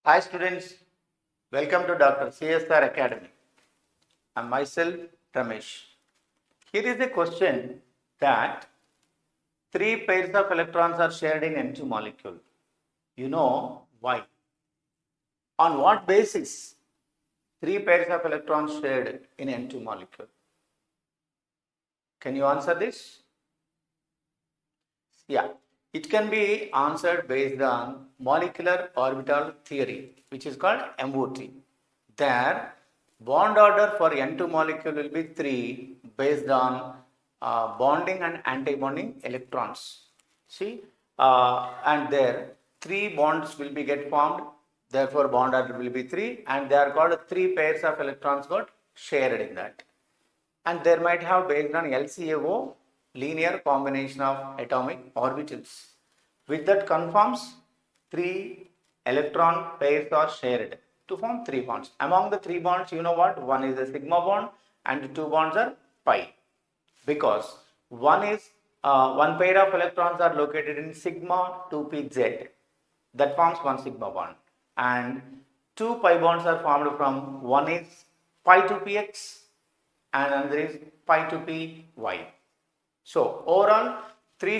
Hi students, welcome to Dr. CSR Academy. I am myself Ramesh. Here is a question that 3 pairs of electrons are shared in N₂ molecule. You know why? On what basis 3 pairs of electrons shared in N₂ molecule? Can you answer this? Yeah, it can be answered based on molecular orbital theory, which is called MOT. There, bond order for N₂ molecule will be 3 based on bonding and anti-bonding electrons. See, and there 3 bonds will be get formed. Therefore, bond order will be 3, and they are called 3 pairs of electrons got shared in that. And there might have based on LCAO, linear combination of atomic orbitals. With that conforms 3 electron pairs are shared to form 3 bonds. Among the 3 bonds, you know what? One is a sigma bond and 2 bonds are pi. Because one pair of electrons are located in sigma 2pz. That forms one sigma bond. And 2 pi bonds are formed from one is pi 2px and another is pi 2py. So overall, 3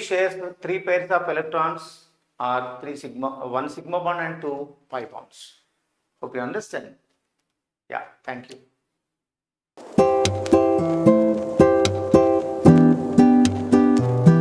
pairs of electrons are 1 sigma bond and 2 pi bonds. Hope you understand. Yeah, thank you.